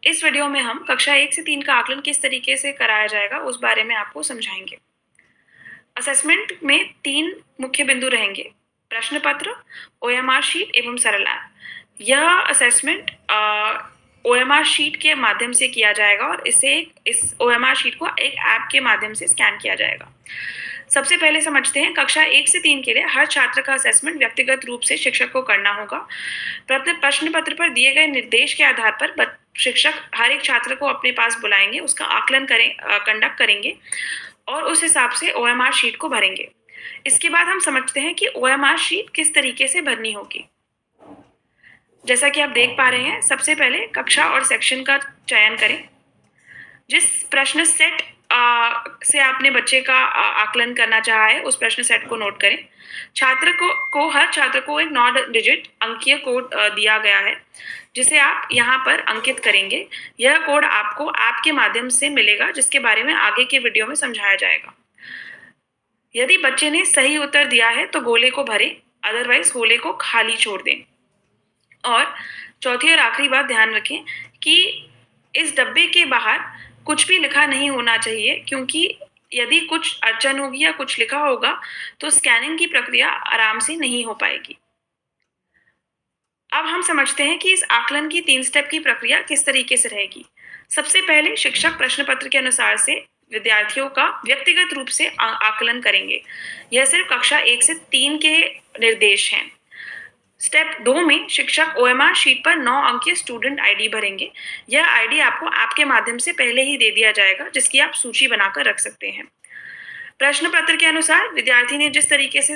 इस वीडियो में हम कक्षा 1 से 3 का आकलन किस तरीके से कराया जाएगा उस बारे में आपको समझाएंगे। असेसमेंट में 3 मुख्य बिंदु रहेंगे: प्रश्न पत्र, ओएमआर शीट एवं सरल ऐप। यह असेसमेंट ओएमआर शीट के माध्यम से किया जाएगा और इस ओएमआर शीट को एक ऐप के माध्यम से स्कैन किया जाएगा। सबसे पहले समझते हैं, कक्षा 1 से 3 के लिए हर छात्र का असेसमेंट व्यक्तिगत रूप से शिक्षक को करना होगा। प्रश्न पत्र पर दिए गए निर्देश के आधार पर शिक्षक हर एक छात्र को अपने पास बुलाएंगे, उसका आकलन कंडक्ट करेंगे और उस हिसाब से ओएमआर शीट को भरेंगे। इसके बाद हम समझते हैं कि ओएमआर शीट किस तरीके से भरनी होगी। जैसा कि आप देख पा रहे हैं, सबसे पहले कक्षा और सेक्शन का चयन करें। जिस प्रश्न सेट से आपने बच्चे का आकलन करना चाहा है, उस प्रश्न सेट को नोट करें। हर छात्र को एक 9 डिजिट अंकीय कोड दिया गया है, जिसे आप यहाँ पर अंकित करेंगे। यह कोड आपको ऐप के माध्यम से मिलेगा, जिसके बारे में आगे के वीडियो में समझाया जाएगा। यदि बच्चे ने सही उत्तर दिया है तो गोले को भरें, अदरवाइज गोले को खाली छोड़ दें। और चौथी और आखिरी बात ध्यान रखें कि इस डब्बे के बाहर कुछ भी लिखा नहीं होना चाहिए, क्योंकि यदि कुछ अड़चन होगी या कुछ लिखा होगा तो स्कैनिंग की प्रक्रिया आराम से नहीं हो पाएगी। अब हम समझते हैं कि इस आकलन की 3 स्टेप की प्रक्रिया किस तरीके से रहेगी। सबसे पहले शिक्षक प्रश्न पत्र के अनुसार से विद्यार्थियों का व्यक्तिगत रूप से आकलन करेंगे। यह सिर्फ कक्षा 1 से 3 के निर्देश हैं। स्टेप 2 में शिक्षक ओएमआर शीट पर 9 अंकीय स्टूडेंट आईडी भरेंगे। यह आईडी आपको ऐप के माध्यम से पहले ही दे दिया जाएगा, जिसकी आप सूची बनाकर रख सकते हैं। प्रश्न पत्र के अनुसार विद्यार्थी ने जिस तरीके से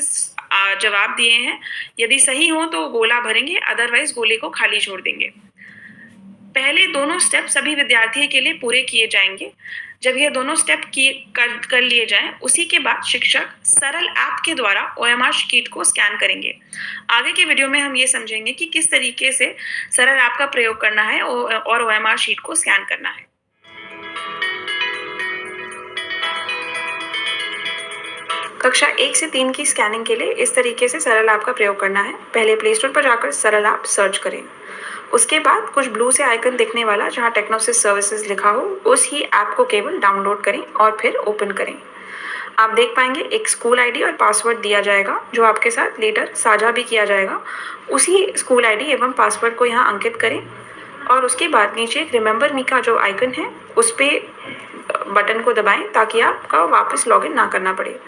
जवाब दिए हैं, यदि सही हो तो गोला भरेंगे, अदरवाइज गोले को खाली छोड़ देंगे। पहले दोनों स्टेप सभी विद्यार्थियों के लिए पूरे किए जाएंगे। जब ये दोनों स्टेप कर लिए जाएं, उसी के बाद शिक्षक सरल ऐप के द्वारा ओएमआर शीट को स्कैन करेंगे। आगे के वीडियो में हम ये समझेंगे कि किस तरीके से सरल ऐप का प्रयोग करना है और ओएमआर शीट को स्कैन करना है। कक्षा 1 से 3 की स्कैनिंग के लिए इस तरीके से सरल ऐप का प्रयोग करना है। पहले प्ले स्टोर पर जाकर सरल ऐप सर्च करें। उसके बाद कुछ ब्लू से आइकन दिखने वाला जहां टेक्नोसिस सर्विसेज लिखा हो, उस ही ऐप को केवल डाउनलोड करें और फिर ओपन करें। आप देख पाएंगे एक स्कूल आईडी और पासवर्ड दिया जाएगा, जो आपके साथ लेटर साझा भी किया जाएगा। उसी स्कूल आईडी एवं पासवर्ड को यहाँ अंकित करें और उसके बाद नीचे एक रिमेंबर मी का जो आइकन है, उस पर बटन को दबाएं ताकि आपका वापस लॉगिन ना करना पड़े।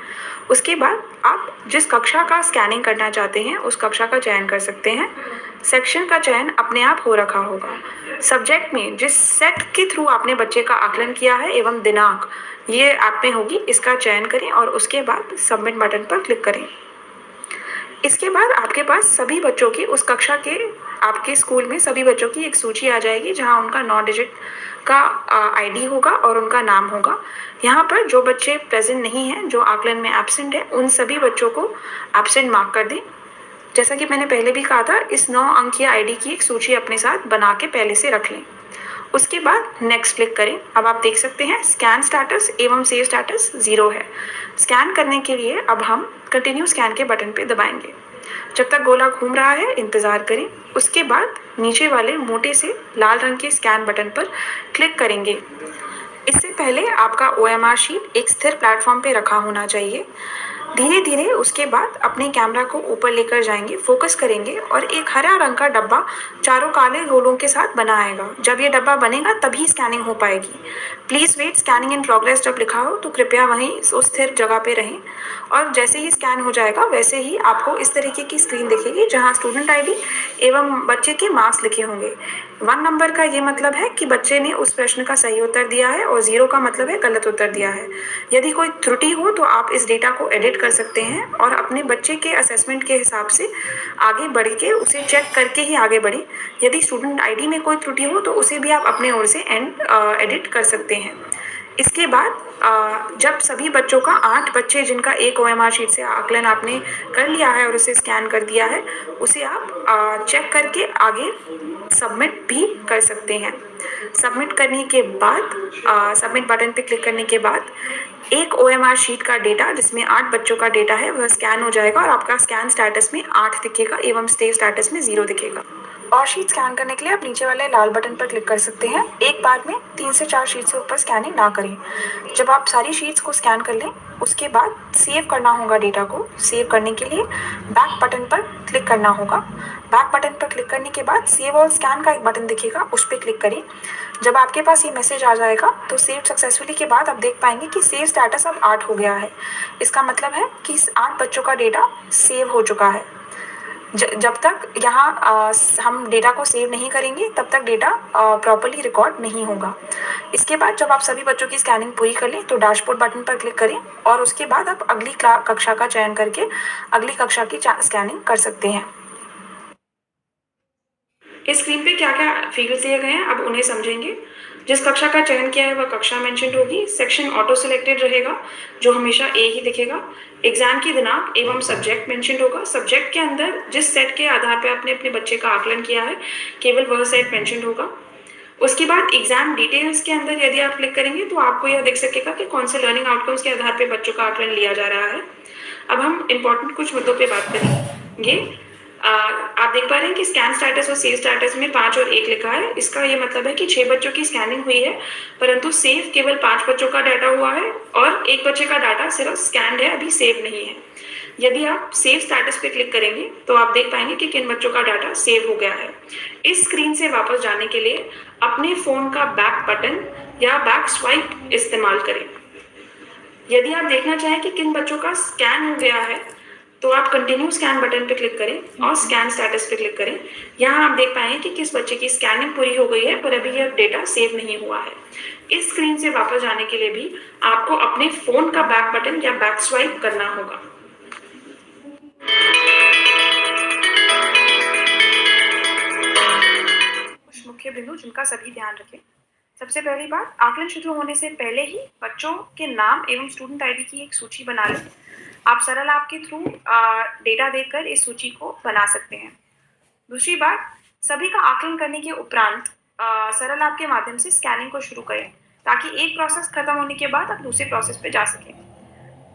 उसके बाद आप जिस कक्षा का स्कैनिंग करना चाहते हैं, उस कक्षा का चयन कर सकते हैं। सेक्शन का चयन अपने आप हो रखा होगा। सब्जेक्ट में जिस सेट के थ्रू आपने बच्चे का आकलन किया है एवं दिनांक, ये ऐप में होगी, इसका चयन करें और उसके बाद सबमिट बटन पर क्लिक करें। इसके बाद आपके पास सभी बच्चों की उस कक्षा के आपके स्कूल में सभी बच्चों की एक सूची आ जाएगी, जहां उनका 9 डिजिट का आईडी होगा और उनका नाम होगा। यहाँ पर जो बच्चे प्रेजेंट नहीं हैं, जो आकलन में एब्सेंट है, उन सभी बच्चों को एब्सेंट मार्क कर दें। जैसा कि मैंने पहले भी कहा था, इस 9 अंकीय आईडी की एक सूची अपने साथ बना के पहले से रख लें। उसके बाद नेक्स्ट क्लिक करें। अब आप देख सकते हैं स्कैन स्टेटस एवं सेव स्टेटस 0 है। स्कैन करने के लिए अब हम कंटिन्यू स्कैन के बटन पे दबाएंगे। जब तक गोला घूम रहा है इंतज़ार करें। उसके बाद नीचे वाले मोटे से लाल रंग के स्कैन बटन पर क्लिक करेंगे। इससे पहले आपका ओएमआर शीट एक स्थिर प्लेटफॉर्म पे रखा होना चाहिए। धीरे धीरे उसके बाद अपने कैमरा को ऊपर लेकर जाएंगे, फोकस करेंगे और एक हरा रंग का डब्बा चारों काले गोलों के साथ बना आएगा। जब ये डब्बा बनेगा तभी स्कैनिंग हो पाएगी। Please wait, scanning in progress जब लिखा हो तो कृपया वहीं उस स्थिर जगह पे रहें। और जैसे ही स्कैन हो जाएगा वैसे ही आपको इस तरीके की स्क्रीन दिखेगी, जहाँ स्टूडेंट आईडी एवं बच्चे के मार्क्स लिखे होंगे। 1 नंबर का ये मतलब है कि बच्चे ने उस प्रश्न का सही उत्तर दिया है और 0 का मतलब है गलत उत्तर दिया है। यदि कोई त्रुटि हो तो आप इस डेटा को एडिट कर सकते हैं और अपने बच्चे के असेसमेंट के हिसाब से आगे बढ़ के उसे चेक करके ही आगे बढ़ें। यदि स्टूडेंट आईडी में कोई त्रुटि हो तो उसे भी आप अपने ओर से एडिट कर सकते हैं। इसके बाद जब सभी बच्चों का 8 बच्चे जिनका एक ओएमआर शीट से आकलन आपने कर लिया है और उसे स्कैन कर दिया है, उसे आप चेक करके आगे सबमिट भी कर सकते हैं। सबमिट करने के बाद सबमिट बटन पे क्लिक करने के बाद एक ओएमआर शीट का डेटा जिसमें 8 बच्चों का डेटा है वह स्कैन हो जाएगा और आपका स्कैन स्टेटस में 8 दिखेगा एवं स्टे स्टेटस में 0 दिखेगा। और शीट स्कैन करने के लिए आप नीचे वाले लाल बटन पर क्लिक कर सकते हैं। एक बार में 3 से 4 शीट से ऊपर स्कैनिंग ना करें। जब आप सारी शीट्स को स्कैन कर लें उसके बाद सेव करना होगा डेटा को। सेव करने के लिए बैक बटन पर क्लिक करना होगा। बैक बटन पर क्लिक करने के बाद सेव और स्कैन का एक बटन दिखेगा, उस पर क्लिक करें। जब आपके पास ये मैसेज आ जाएगा तो सेव सक्सेसफुली के बाद आप देख पाएंगे कि सेव स्टेटस अब 8 हो गया है। इसका मतलब है कि इस 8 बच्चों का डेटा सेव हो चुका है। जब तक यहाँ हम डेटा को सेव नहीं करेंगे तब तक डेटा प्रॉपर्ली रिकॉर्ड नहीं होगा। इसके बाद जब आप सभी बच्चों की स्कैनिंग पूरी कर लें तो डैशबोर्ड बटन पर क्लिक करें और उसके बाद आप अगली कक्षा का चयन करके अगली कक्षा की स्कैनिंग कर सकते हैं। इस स्क्रीन पे क्या क्या फील्ड्स दिए गए हैं अब उन्हें समझेंगे। जिस कक्षा का चयन किया है वह कक्षा मेंशन होगी। सेक्शन ऑटो सिलेक्टेड रहेगा जो हमेशा ए ही दिखेगा। एग्जाम की दिनांक एवं सब्जेक्ट मेंशन होगा। सब्जेक्ट के अंदर जिस सेट के आधार पर आपने अपने बच्चे का आकलन किया है केवल वह सेट मेंशन होगा। उसके बाद एग्जाम डिटेल्स के अंदर यदि आप क्लिक करेंगे तो आपको यह दिख सकेगा कि कौन से लर्निंग आउटकम्स के आधार पर बच्चों का आकलन लिया जा रहा है। अब हम इम्पोर्टेंट कुछ मुद्दों पे बात करेंगे। आप देख पा रहे हैं कि स्कैन स्टेटस और सेव स्टेटस में 5 और 1 लिखा है। इसका ये मतलब है कि 6 बच्चों की स्कैनिंग हुई है परंतु सेव केवल 5 बच्चों का डाटा हुआ है और 1 बच्चे का डाटा सिर्फ स्कैन्ड है, अभी सेव नहीं है। यदि आप सेव स्टेटस पे क्लिक करेंगे तो आप देख पाएंगे कि किन बच्चों का डाटा सेव हो गया है। इस स्क्रीन से वापस जाने के लिए अपने फोन का बैक बटन या बैक स्वाइप इस्तेमाल करें। यदि आप देखना चाहें कि किन बच्चों का स्कैन हो गया है तो आप कंटिन्यू स्कैन बटन पे क्लिक करें और स्कैन स्टेटस पे क्लिक करें। यहाँ आप देख पाएंगे कि किस बच्चे की स्कैनिंग पूरी हो गई है पर अभी यह डेटा सेव नहीं हुआ है। इस स्क्रीन से वापस जाने के लिए भी आपको अपने फोन का बैक बटन या बैक स्वाइप करना होगा। कुछ मुख्य बिंदु जिनका सभी ध्यान रखें। सबसे पहली बात, आकलन शुरू होने से पहले ही बच्चों के नाम एवं स्टूडेंट आईडी की एक सूची बना लें। आप सरल ऐप के थ्रू डेटा देखकर इस सूची को बना सकते हैं। दूसरी बात, सभी का आकलन करने के उपरांत सरल ऐप के माध्यम से स्कैनिंग को शुरू करें ताकि एक प्रोसेस खत्म होने के बाद आप दूसरे प्रोसेस पे जा सकें।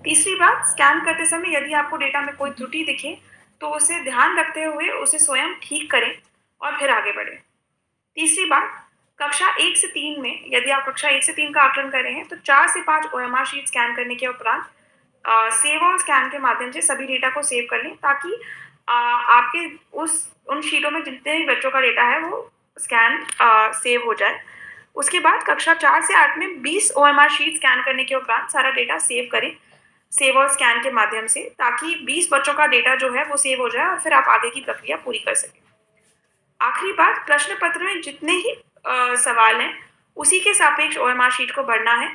तीसरी बात, स्कैन करते समय यदि आपको डेटा में कोई त्रुटि दिखे तो उसे ध्यान रखते हुए उसे स्वयं ठीक करें और फिर आगे बढ़ें। तीसरी बात, कक्षा 1 से 3 में यदि आप कक्षा 1 से 3 का आकलन कर रहे हैं तो 4 से 5 ओएमआर शीट स्कैन करने के उपरांत सेव और स्कैन के माध्यम से सभी डेटा को सेव कर लें ताकि आपके उन शीटों में जितने भी बच्चों का डेटा है वो स्कैन सेव हो जाए। उसके बाद कक्षा 4 से 8 में 20 ओएमआर शीट स्कैन करने के उपरांत सारा डेटा सेव करें सेव और स्कैन के माध्यम से ताकि 20 बच्चों का डेटा जो है वो सेव हो जाए और फिर आप आगे की प्रक्रिया पूरी कर सकें। आखिरी बात, प्रश्न पत्र में जितने ही सवाल हैं उसी के सापेक्ष ओएमआर शीट को भरना है।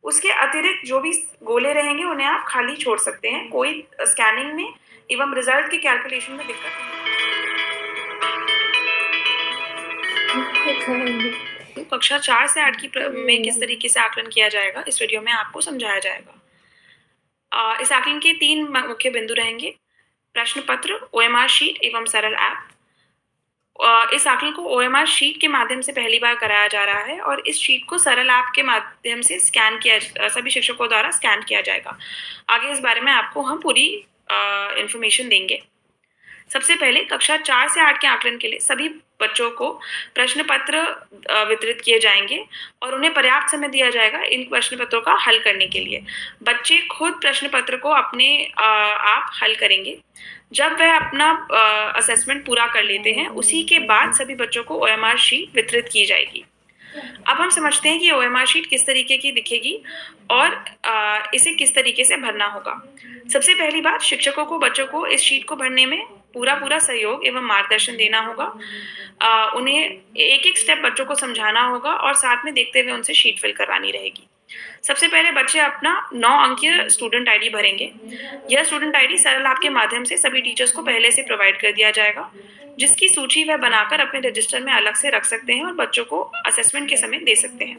उसके अतिरिक्त जो भी गोले रहेंगे उन्हें आप खाली छोड़ सकते हैं। कोई स्कैनिंग में एवं रिजल्ट के कैलकुलेशन में दिक्कत नहीं। तो कक्षा 4 से 8 में किस तरीके से आकलन किया जाएगा इस वीडियो में आपको समझाया जाएगा। इस आकलन के 3 मुख्य बिंदु रहेंगे: प्रश्न पत्र, ओएमआर शीट एवं सरल ऐप। इस आकलन को ओएमआर शीट के माध्यम से पहली बार कराया जा रहा है और इस शीट को सरल ऐप के माध्यम से स्कैन किया सभी शिक्षकों द्वारा स्कैन किया जाएगा। आगे इस बारे में आपको हम पूरी इंफॉर्मेशन देंगे। सबसे पहले कक्षा 4 से 8 के आकलन के लिए सभी बच्चों को प्रश्न पत्र वितरित किए जाएंगे और उन्हें पर्याप्त समय दिया जाएगा इन प्रश्न पत्रों का हल करने के लिए। बच्चे खुद प्रश्न पत्र को अपने आप हल करेंगे। जब वह अपना असेसमेंट पूरा कर लेते हैं उसी के बाद सभी बच्चों को ओएमआर शीट वितरित की जाएगी। अब हम समझते हैं कि ओएमआर शीट किस तरीके की दिखेगी और इसे किस तरीके से भरना होगा। सबसे पहली बात, शिक्षकों को बच्चों को इस शीट को भरने में पूरा सहयोग एवं मार्गदर्शन देना होगा। उन्हें एक स्टेप बच्चों को समझाना होगा और साथ में देखते हुए उनसे शीट फिल करवानी रहेगी। सबसे पहले बच्चे अपना 9 अंकीय स्टूडेंट आईडी भरेंगे। यह स्टूडेंट आईडी सरल ऐप के माध्यम से सभी टीचर्स को पहले से प्रोवाइड कर दिया जाएगा, जिसकी सूची वह बनाकर अपने रजिस्टर में अलग से रख सकते हैं और बच्चों को असेसमेंट के समय दे सकते हैं।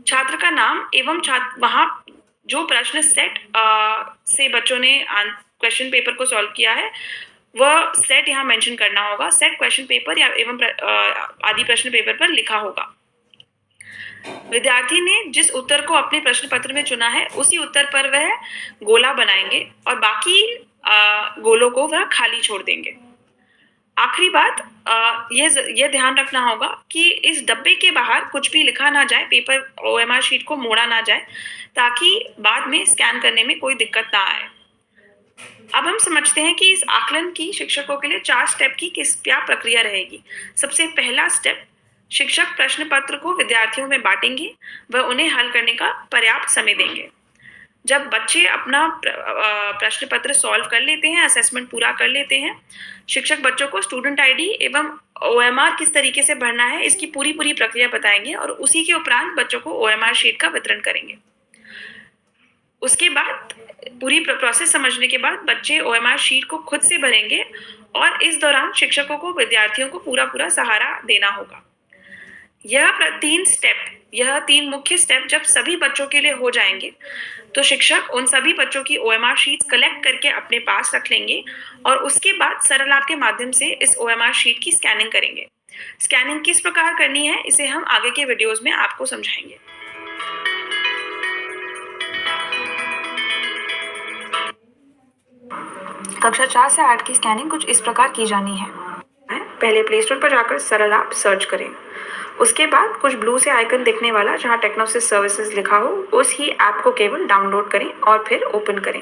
छात्र का नाम एवं वहाँ जो प्रश्न सेट से बच्चों ने क्वेश्चन पेपर को सॉल्व किया है वह सेट यहाँ मेंशन करना होगा। सेट क्वेश्चन पेपर या एवं आदि प्रश्न पेपर पर लिखा होगा। विद्यार्थी ने जिस उत्तर को अपने प्रश्न पत्र में चुना है उसी उत्तर पर वह गोला बनाएंगे और बाकी गोलों को वह खाली छोड़ देंगे। आखिरी बात यह ध्यान रखना होगा कि इस डब्बे के बाहर कुछ भी लिखा ना जाए, पेपर ओएमआर शीट को मोड़ा ना जाए, ताकि बाद में स्कैन करने में कोई दिक्कत ना आए। अब हम समझते हैं कि इस आकलन की शिक्षकों के लिए 4 स्टेप की क्या प्रक्रिया रहेगी। सबसे पहला स्टेप, शिक्षक प्रश्न पत्र को विद्यार्थियों में बांटेंगे, वह उन्हें हल करने का पर्याप्त समय देंगे। जब बच्चे अपना प्रश्न पत्र सॉल्व कर लेते हैं, असेसमेंट पूरा कर लेते हैं, शिक्षक बच्चों को स्टूडेंट आईडी एवं ओएमआर किस तरीके से भरना है इसकी पूरी प्रक्रिया बताएंगे और उसी के उपरांत बच्चों को ओएमआर शीट का वितरण करेंगे। उसके बाद पूरी प्रोसेस समझने के बाद बच्चे ओएमआर शीट को खुद से भरेंगे और इस दौरान शिक्षकों को विद्यार्थियों को पूरा सहारा देना होगा। यह 3 मुख्य स्टेप जब सभी बच्चों के लिए हो जाएंगे तो शिक्षक उन सभी बच्चों की ओएमआर शीट्स कलेक्ट करके अपने पास रख लेंगे और उसके बाद सरल ऐप के माध्यम से इस ओएमआर शीट की स्कैनिंग करेंगे। स्कैनिंग किस प्रकार करनी है इसे हम आगे के वीडियोस में आपको समझाएंगे। कक्षा 4 से 8 की स्कैनिंग कुछ इस प्रकार की जानी है। पहले प्ले स्टोर पर जाकर सरल ऐप सर्च करें। उसके बाद कुछ ब्लू से आइकन दिखने वाला जहां टेक्नोसिस सर्विसेज लिखा हो उस ही ऐप को केवल डाउनलोड करें और फिर ओपन करें।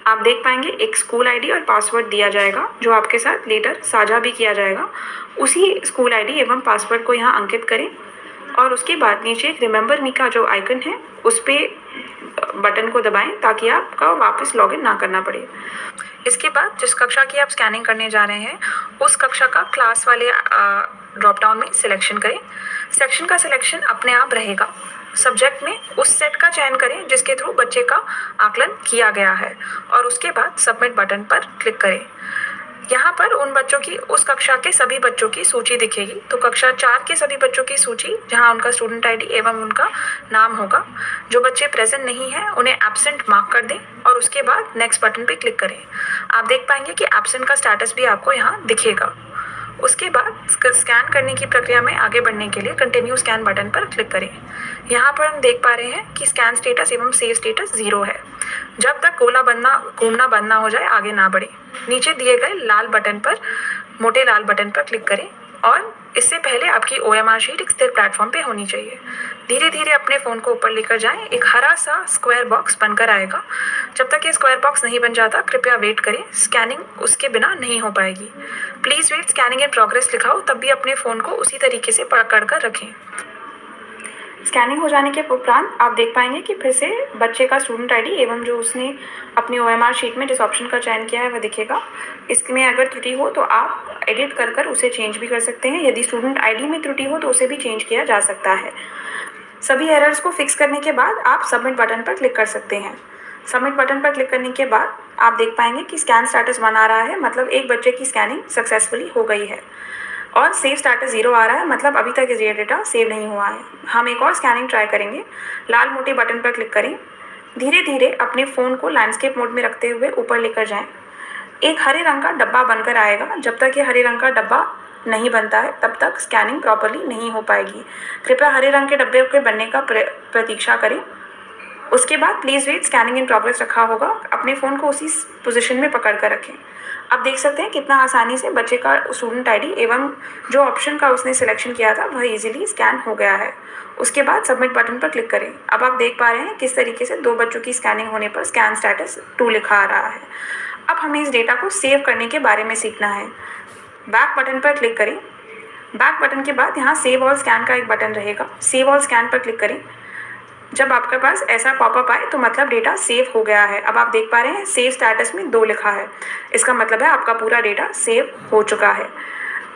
आप देख पाएंगे एक स्कूल आईडी और पासवर्ड दिया जाएगा जो आपके साथ लेटर साझा भी किया जाएगा। उसी स्कूल आईडी एवं पासवर्ड को यहाँ अंकित करें और उसके बाद नीचे एक रिमेंबर मी का जो आइकन है उस पर बटन को दबाएं ताकि आपका वापस लॉगिन ना करना पड़े। इसके बाद जिस कक्षा की आप स्कैनिंग करने जा रहे हैं उस कक्षा का क्लास वाले ड्रॉप डाउन में सिलेक्शन करें। सेक्शन का सिलेक्शन अपने आप रहेगा। सब्जेक्ट में उस सेट का चयन करें जिसके थ्रू बच्चे का आकलन किया गया है और उसके बाद सबमिट बटन पर क्लिक करें। यहाँ पर उन बच्चों की उस कक्षा के सभी बच्चों की सूची दिखेगी। तो कक्षा 4 के सभी बच्चों की सूची जहाँ उनका स्टूडेंट आईडी एवं उनका नाम होगा। जो बच्चे प्रेजेंट नहीं हैं उन्हें एब्सेंट मार्क कर दें और उसके बाद नेक्स्ट बटन पे क्लिक करें। आप देख पाएंगे कि एब्सेंट का स्टेटस भी आपको यहाँ दिखेगा। उसके बाद स्कैन करने की प्रक्रिया में आगे बढ़ने के लिए कंटिन्यू स्कैन बटन पर क्लिक करें। यहाँ पर हम देख पा रहे हैं कि स्कैन स्टेटस एवं सेव स्टेटस 0 है। जब तक गोला घूमना बंद ना हो जाए आगे ना बढ़े। नीचे दिए गए लाल बटन पर मोटे लाल बटन पर क्लिक करें और इससे पहले आपकी ओएमआर शीट एक स्थिर प्लेटफॉर्म पे होनी चाहिए। धीरे धीरे अपने फ़ोन को ऊपर लेकर जाएं। एक हरा सा स्क्वायर बॉक्स बनकर आएगा। जब तक ये स्क्वायर बॉक्स नहीं बन जाता कृपया वेट करें। स्कैनिंग उसके बिना नहीं हो पाएगी। Please wait scanning in progress लिखा हो तब भी अपने फ़ोन को उसी तरीके से पकड़ कर रखें। स्कैनिंग हो जाने के उपरांत आप देख पाएंगे कि फिर से बच्चे का स्टूडेंट आईडी एवं जो उसने अपनी ओएमआर शीट में जिस ऑप्शन का चयन किया है वह दिखेगा। इसमें अगर त्रुटि हो तो आप एडिट कर उसे चेंज भी कर सकते हैं। यदि स्टूडेंट आईडी में त्रुटि हो तो उसे भी चेंज किया जा सकता है। सभी एरर्स को फिक्स करने के बाद आप सबमिट बटन पर क्लिक कर सकते हैं। सबमिट बटन पर क्लिक करने के बाद आप देख पाएंगे कि स्कैन स्टेटस 1 आ रहा है, मतलब एक बच्चे की स्कैनिंग सक्सेसफुली हो गई है। और सेव स्टेटस 0 आ रहा है, मतलब अभी तक ये डेटा सेव नहीं हुआ है। हम एक और स्कैनिंग ट्राई करेंगे। लाल मोटे बटन पर क्लिक करें। धीरे धीरे अपने फ़ोन को लैंडस्केप मोड में रखते हुए ऊपर लेकर जाएं। एक हरे रंग का डब्बा बनकर आएगा। जब तक ये हरे रंग का डब्बा नहीं बनता है तब तक स्कैनिंग प्रॉपरली नहीं हो पाएगी। कृपया हरे रंग के डब्बे के बनने का प्रतीक्षा करें। उसके बाद please wait scanning in progress रखा होगा। अपने फ़ोन को उसी पोजीशन में पकड़ कर रखें। आप देख सकते हैं कितना आसानी से बच्चे का स्टूडेंट आईडी एवं जो ऑप्शन का उसने सिलेक्शन किया था वह इजीली स्कैन हो गया है। उसके बाद सबमिट बटन पर क्लिक करें। अब आप देख पा रहे हैं किस तरीके से 2 बच्चों की स्कैनिंग होने पर स्कैन स्टेटस 2 लिखा आ रहा है। अब हमें इस डेटा को सेव करने के बारे में सीखना है। बैक बटन पर क्लिक करें। बैक बटन के बाद यहाँ सेव ऑल स्कैन का एक बटन रहेगा। सेव ऑल स्कैन पर क्लिक करें। जब आपके पास ऐसा पॉपअप आए तो मतलब डेटा सेव हो गया है। अब आप देख पा रहे हैं सेव स्टेटस में 2 लिखा है। इसका मतलब है आपका पूरा डेटा सेव हो चुका है।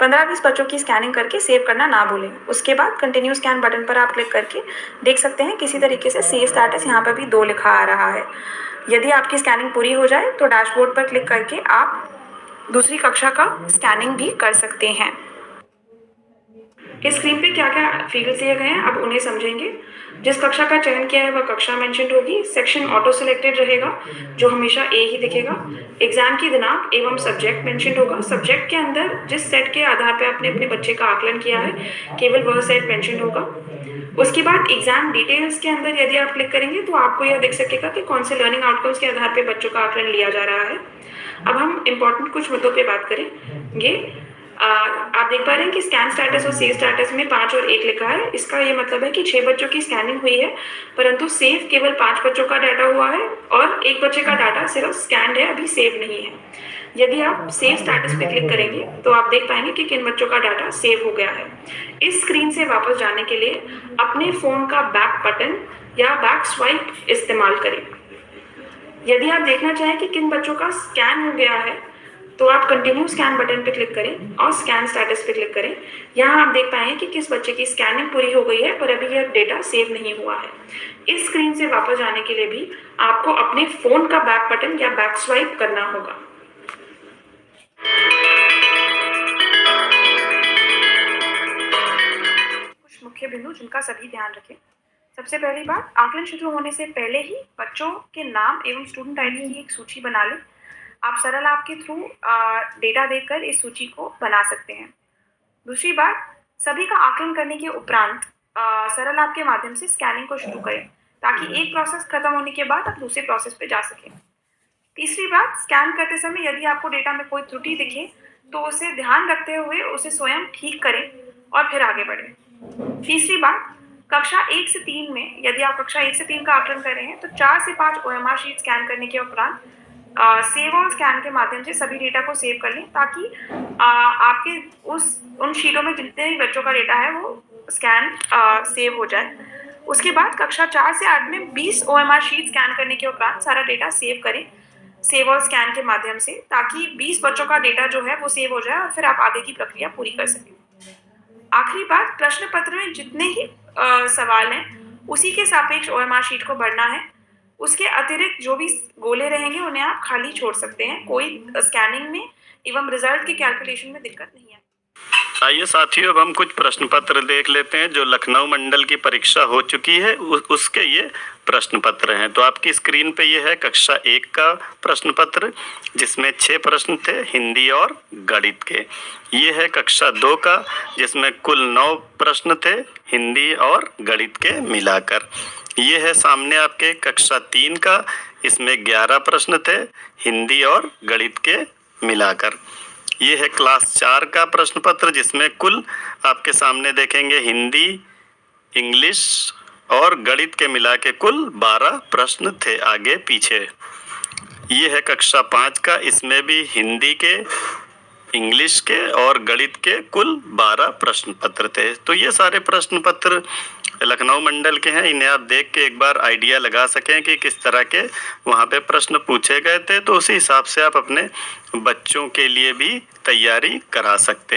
15-20 बच्चों की स्कैनिंग करके सेव करना ना भूलें। उसके बाद कंटिन्यू स्कैन बटन पर आप क्लिक करके देख सकते हैं किसी तरीके से सेव स्टेटस यहाँ पर भी 2 लिखा आ रहा है। यदि आपकी स्कैनिंग पूरी हो जाए तो डैशबोर्ड पर क्लिक करके आप दूसरी कक्षा का स्कैनिंग भी कर सकते हैं। इस स्क्रीन पे क्या क्या फील्ड्स दिए गए हैं अब उन्हें समझेंगे। जिस कक्षा का चयन किया है वह कक्षा मेंशन होगी। सेक्शन ऑटो सिलेक्टेड रहेगा जो हमेशा ए ही दिखेगा। एग्जाम की दिनांक एवं सब्जेक्ट मेंशन होगा। सब्जेक्ट के अंदर जिस सेट के आधार पर आपने अपने बच्चे का आकलन किया है केवल वह सेट मेंशन होगा। उसके बाद एग्जाम डिटेल्स के अंदर यदि आप क्लिक करेंगे तो आपको यह दिख सकेगा कि कौन से लर्निंग आउटकम्स के आधार पर बच्चों का आकलन लिया जा रहा है। अब हम इम्पोर्टेंट कुछ मुद्दों पे बात करेंगे। आप देख पा रहे हैं कि स्कैन स्टेटस और सेव स्टेटस में 5 और 1 लिखा है। इसका ये मतलब है कि 6 बच्चों की स्कैनिंग हुई है परंतु सेव केवल 5 बच्चों का डाटा हुआ है और 1 बच्चे का डाटा सिर्फ स्कैन्ड है, अभी सेव नहीं है। यदि आप सेव स्टेटस पे क्लिक करेंगे तो आप देख पाएंगे कि किन बच्चों का डाटा सेव हो गया है। इस स्क्रीन से वापस जाने के लिए अपने फोन का बैक बटन या बैक स्वाइप इस्तेमाल करें। यदि आप देखना चाहें कि किन बच्चों का स्कैन हो गया है तो आप कंटिन्यू स्कैन बटन पे क्लिक करें और स्कैन स्टेटस पे क्लिक करें। यहाँ आप देख पाएंगे कि किस बच्चे की स्कैनिंग पूरी हो गई है पर अभी यह डेटा सेव नहीं हुआ है। इस स्क्रीन से वापस जाने के लिए भी आपको अपने फोन का बैक बटन या बैक स्वाइप करना होगा। कुछ मुख्य बिंदु जिनका सभी ध्यान रखें। सबसे पहली बात, आकलन शुरू होने से पहले ही बच्चों के नाम एवं स्टूडेंट आईडी की एक सूची बना लें। आप सरल ऐप के थ्रू डेटा देखकर इस सूची को बना सकते हैं। दूसरी बात, सभी का आकलन करने के उपरांत सरल ऐप के माध्यम से स्कैनिंग को शुरू करें ताकि एक प्रोसेस खत्म होने के बाद आप दूसरे प्रोसेस पे जा सकें। तीसरी बात, स्कैन करते समय यदि आपको डेटा में कोई त्रुटि दिखे तो उसे ध्यान रखते हुए उसे स्वयं ठीक करें और फिर आगे बढ़ें। तीसरी बात, कक्षा 1 से 3 में यदि आप कक्षा 1 से 3 का आकलन कर रहे हैं तो 4 से 5 OMR शीट स्कैन करने के उपरांत सेव और स्कैन के माध्यम से सभी डेटा को सेव कर लें ताकि आपके उन शीटों में जितने भी बच्चों का डेटा है वो स्कैन सेव हो जाए। उसके बाद कक्षा 4 से 8 में 20 OMR शीट स्कैन करने के उपरांत सारा डेटा सेव करें सेव और स्कैन के माध्यम से ताकि 20 बच्चों का डेटा जो है वो सेव हो जाए और फिर आप आगे की प्रक्रिया पूरी कर सकें। आखिरी बात, प्रश्न पत्र में जितने ही सवाल हैं उसी के सापेक्ष OMR शीट को भरना है। उसके अतिरिक्त जो भी गोले रहेंगे उन्हें आप खाली छोड़ सकते हैं। कोई स्कैनिंग में एवं रिजल्ट के कैलकुलेशन में दिक्कत नहीं है। आइए साथियों, अब हम कुछ प्रश्न पत्र देख लेते हैं जो लखनऊ मंडल की परीक्षा हो चुकी है उसके ये प्रश्न पत्र हैं। तो आपकी स्क्रीन पे ये है कक्षा 1 का प्रश्न पत्र जिसमें 6 प्रश्न थे हिंदी और गणित के। ये है कक्षा 2 का जिसमें कुल 9 प्रश्न थे हिंदी और गणित के मिलाकर। ये है सामने आपके कक्षा 3 का, इसमें 11 प्रश्न थे हिंदी और गणित के मिलाकर। ये है क्लास 4 का प्रश्न पत्र जिसमें कुल आपके सामने देखेंगे हिंदी, इंग्लिश और गणित के मिला के कुल 12 प्रश्न थे आगे पीछे। ये है कक्षा 5 का, इसमें भी हिंदी के, इंग्लिश के और गणित के कुल 12 प्रश्न पत्र थे। तो ये सारे प्रश्न पत्र लखनऊ मंडल के हैं। इन्हें आप देख के एक बार आइडिया लगा सकें कि किस तरह के वहाँ पे प्रश्न पूछे गए थे, तो उसी हिसाब से आप अपने बच्चों के लिए भी तैयारी करा सकते हैं।